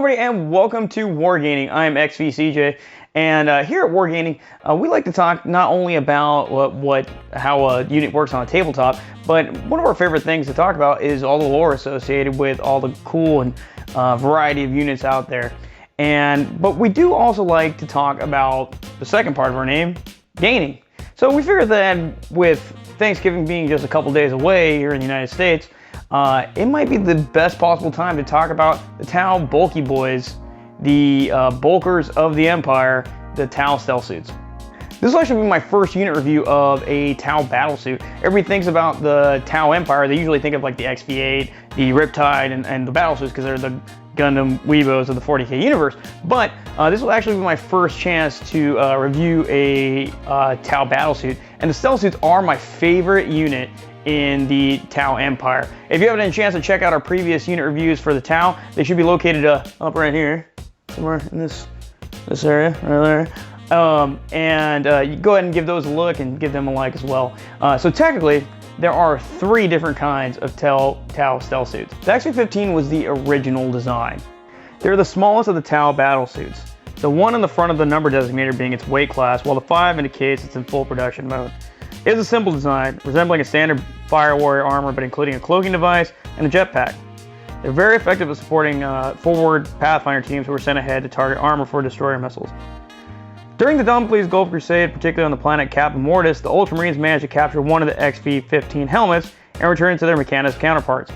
everybody, and welcome to Wargaming. I'm XVCJ, and here at Wargaming, we like to talk not only about how a unit works on a tabletop, but one of our favorite things to talk about is all the lore associated with all the cool and variety of units out there. But we do also like to talk about the second part of our name, gaining. So we figured that with Thanksgiving being just a couple days away here in the United States, it might be the best possible time to talk about the Tau Bulky Boys, the bulkers of the Empire, the Tau Stealth Suits. This will actually be my first unit review of a Tau battlesuit. Everybody thinks about the Tau Empire, they usually think of like the XV-8, the Riptide, and the battlesuits because they're the Gundam Weebos of the 40K universe. But this will actually be my first chance to review a Tau battlesuit, and the Stealth Suits are my favorite unit in the Tau Empire. If you haven't had a chance to check out our previous unit reviews for the Tau, they should be located up right here, somewhere in this area, right there. You go ahead and give those a look and give them a like as well. So technically, there are 3 different kinds of Tau stealth suits. The XV-15 was the original design. They're the smallest of the Tau battle suits. The 1 in the front of the number designator being its weight class, while the 5 indicates it's in full production mode. It is a simple design, resembling a standard Fire Warrior armor, but including a cloaking device and a jetpack. They're very effective at supporting forward Pathfinder teams who are sent ahead to target armor for destroyer missiles. During the Damocles Gulf Crusade, particularly on the planet Kappa Mortis, the Ultramarines managed to capture one of the XV-15 helmets and return it to their Mechanist counterparts,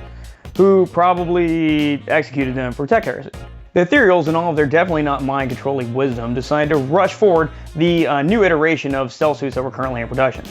who probably executed them for tech heresy. The Ethereals, in all of their definitely not mind-controlling wisdom, decided to rush forward the new iteration of stealth suits that were currently in production.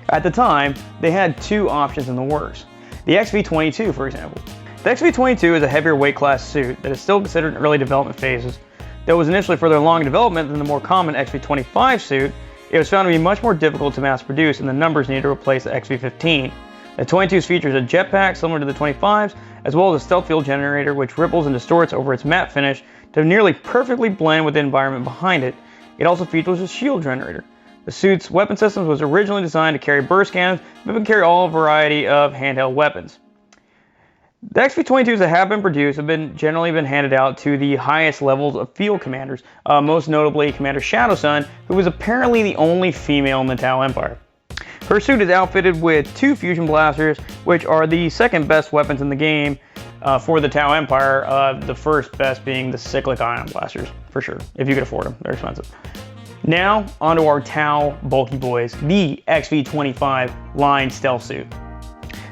At the time, they had 2 options in the works. The XV-22, for example. The XV-22 is a heavier weight class suit that is still considered in early development phases. Though it was initially further along in development than the more common XV-25 suit, it was found to be much more difficult to mass produce, and the numbers needed to replace the XV-15. The 22 features a jetpack similar to the 25s, as well as a stealth fuel generator which ripples and distorts over its matte finish to nearly perfectly blend with the environment behind it. It also features a shield generator. The suit's weapon system was originally designed to carry burst cannons, but can carry all variety of handheld weapons. The XV-22s that have been produced have generally been handed out to the highest levels of field commanders, most notably Commander Shadowsun, who was apparently the only female in the Tau Empire. Her suit is outfitted with 2 fusion blasters, which are the second best weapons in the game for the Tau Empire, the first best being the cyclic ion blasters, for sure, if you could afford them. They're expensive. Now, onto our Tau Bulky Boys, the XV-25 line stealth suit.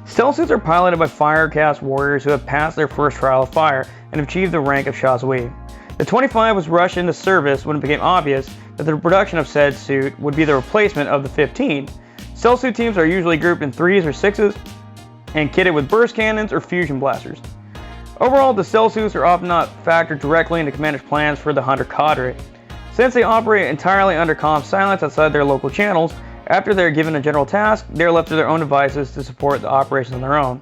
Stealth suits are piloted by Firecast warriors who have passed their first trial of fire and achieved the rank of Shazui. The 25 was rushed into service when it became obvious that the production of said suit would be the replacement of the 15. Stealth suit teams are usually grouped in 3s or 6s and kitted with burst cannons or fusion blasters. Overall, the stealth suits are often not factored directly into Commander's plans for the Hunter Cadre. Since they operate entirely under comm silence outside their local channels, after they're given a general task, they're left to their own devices to support the operations on their own.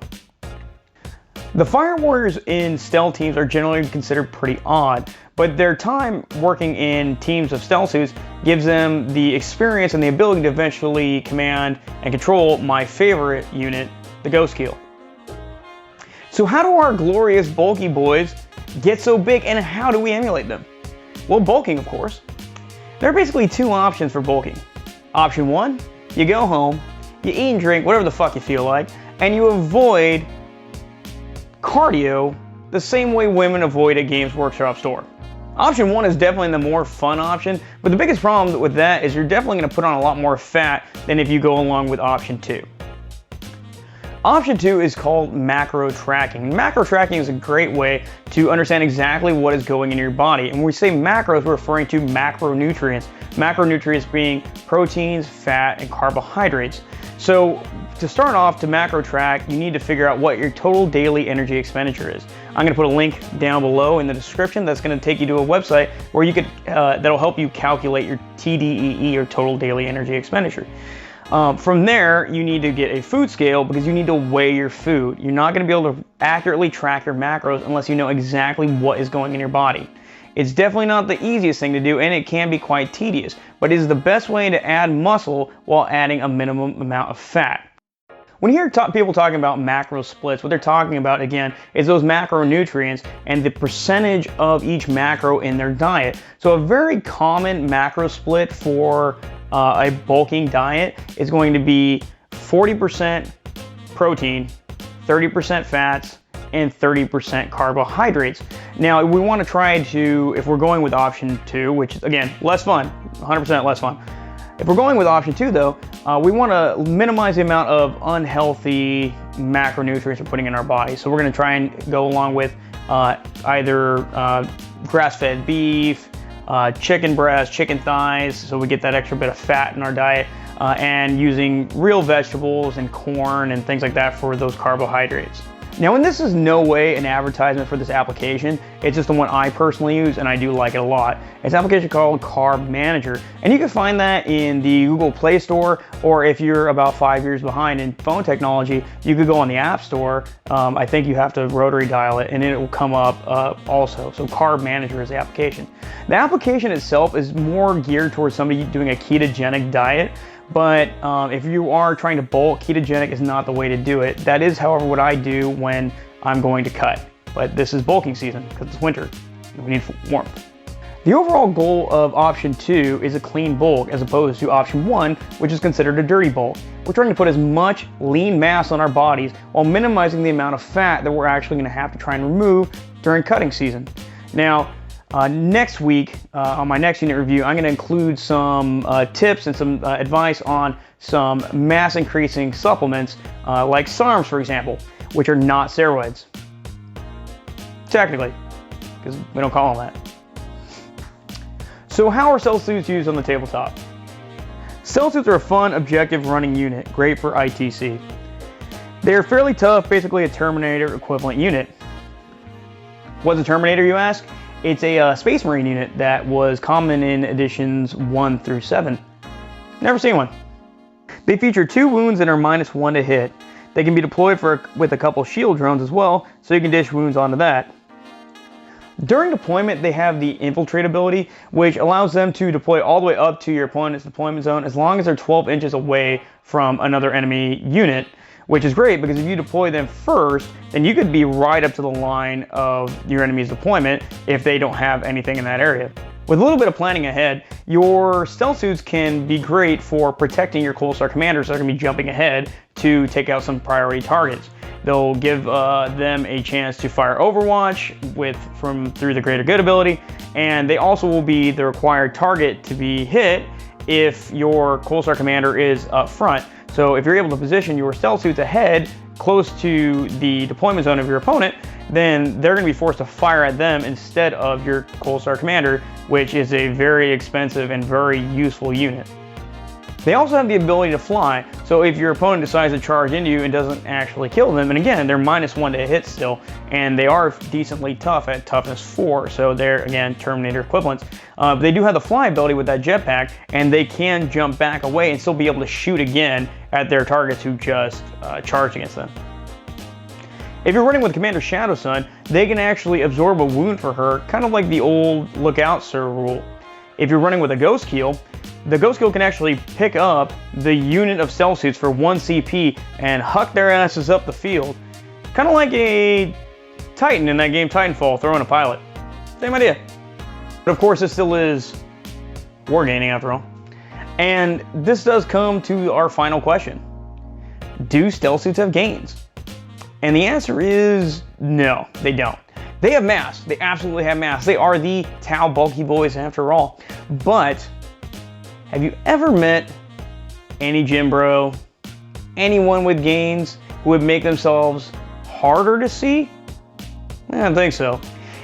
The Fire Warriors in stealth teams are generally considered pretty odd, but their time working in teams of stealth suits gives them the experience and the ability to eventually command and control my favorite unit, the Ghostkeel. So how do our glorious bulky boys get so big, and how do we emulate them? Well, bulking, of course. There are basically 2 options for bulking. Option 1, you go home, you eat and drink whatever the fuck you feel like, and you avoid cardio the same way women avoid a Games Workshop store. Option 1 is definitely the more fun option, but the biggest problem with that is you're definitely going to put on a lot more fat than if you go along with option 2. Option 2 is called macro tracking. Macro tracking is a great way to understand exactly what is going in your body. And when we say macros, we're referring to macronutrients. Macronutrients being proteins, fat, and carbohydrates. So to start off, to macro track, you need to figure out what your total daily energy expenditure is. I'm going to put a link down below in the description that's going to take you to a website where you could that'll help you calculate your TDEE, or total daily energy expenditure. From there, you need to get a food scale because you need to weigh your food. You're not going to be able to accurately track your macros unless you know exactly what is going in your body. It's definitely not the easiest thing to do, and it can be quite tedious, but it is the best way to add muscle while adding a minimum amount of fat. When you hear people talking about macro splits, what they're talking about, again, is those macronutrients and the percentage of each macro in their diet. So a very common macro split for a bulking diet is going to be 40% protein, 30% fats, and 30% carbohydrates. Now, we want to try to, if we're going with option 2, which is, again, less fun, 100% less fun. If we're going with option 2, though, we want to minimize the amount of unhealthy macronutrients we're putting in our body. So we're going to try and go along with either grass-fed beef, chicken breast, chicken thighs, so we get that extra bit of fat in our diet, and using real vegetables and corn and things like that for those carbohydrates. Now, and this is no way an advertisement for this application, it's just the one I personally use and I do like it a lot. It's an application called Carb Manager, and you can find that in the Google Play Store, or if you're about 5 years behind in phone technology, you could go on the App Store. I think you have to rotary dial it and it will come up also. So Carb Manager is the application. The application itself is more geared towards somebody doing a ketogenic diet. But if you are trying to bulk, ketogenic is not the way to do it. That is, however, what I do when I'm going to cut. But this is bulking season because it's winter and we need warmth. The overall goal of option 2 is a clean bulk as opposed to option 1, which is considered a dirty bulk. We're trying to put as much lean mass on our bodies while minimizing the amount of fat that we're actually going to have to try and remove during cutting season. Now, next week, on my next unit review, I'm going to include some tips and some advice on some mass increasing supplements like SARMs, for example, which are not steroids. Technically, because we don't call them that. So how are cell suits used on the tabletop? Cell suits are a fun, objective running unit, great for ITC. They're fairly tough, basically a Terminator equivalent unit. What's a Terminator, you ask? It's a Space Marine unit that was common in editions 1 through 7. Never seen one. They feature 2 wounds and are -1 to hit. They can be deployed with a couple shield drones as well, so you can dish wounds onto that. During deployment, they have the infiltrate ability, which allows them to deploy all the way up to your opponent's deployment zone as long as they're 12 inches away from another enemy unit, which is great because if you deploy them first, then you could be right up to the line of your enemy's deployment if they don't have anything in that area. With a little bit of planning ahead, your stealth suits can be great for protecting your Cold Star commanders that are going to be jumping ahead to take out some priority targets. They'll give them a chance to fire Overwatch through the Greater Good ability, and they also will be the required target to be hit if your Cold Star commander is up front. So if you're able to position your stealth suits ahead, close to the deployment zone of your opponent, then they're going to be forced to fire at them instead of your Cold Star commander, which is a very expensive and very useful unit. They also have the ability to fly, so if your opponent decides to charge into you and doesn't actually kill them, and again, they're -1 to hit still, and they are decently tough at toughness 4, so they're, again, Terminator equivalents. They do have the fly ability with that jetpack, and they can jump back away and still be able to shoot again at their targets who just charged against them. If you're running with Commander Shadowsun, they can actually absorb a wound for her, kind of like the old Look Out Sir rule. If you're running with a Ghost Keel, the Ghost Keel can actually pick up the unit of stealth suits for 1 CP and huck their asses up the field. Kind of like a Titan in that game Titanfall throwing a pilot. Same idea. But of course, this still is wargaming after all. And this does come to our final question. Do stealth suits have gains? And the answer is no, they don't. They have mass. They absolutely have mass. They are the Tau bulky boys after all. But have you ever met any gym bro, anyone with gains who would make themselves harder to see? I don't think so.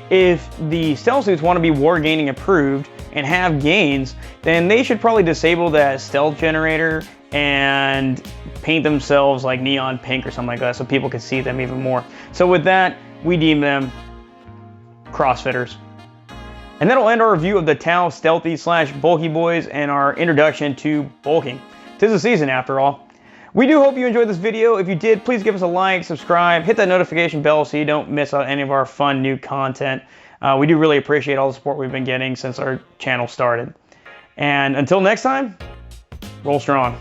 If the stealth suits want to be wargaming approved and have gains, then they should probably disable that stealth generator and paint themselves like neon pink or something like that so people can see them even more. So with that, we deem them CrossFitters. And that'll end our review of the Tau Stealthy / Bulky Boys and our introduction to bulking. 'Tis the season after all. We do hope you enjoyed this video. If you did, please give us a like, subscribe, hit that notification bell so you don't miss out any of our fun new content. We do really appreciate all the support we've been getting since our channel started. And until next time, roll strong.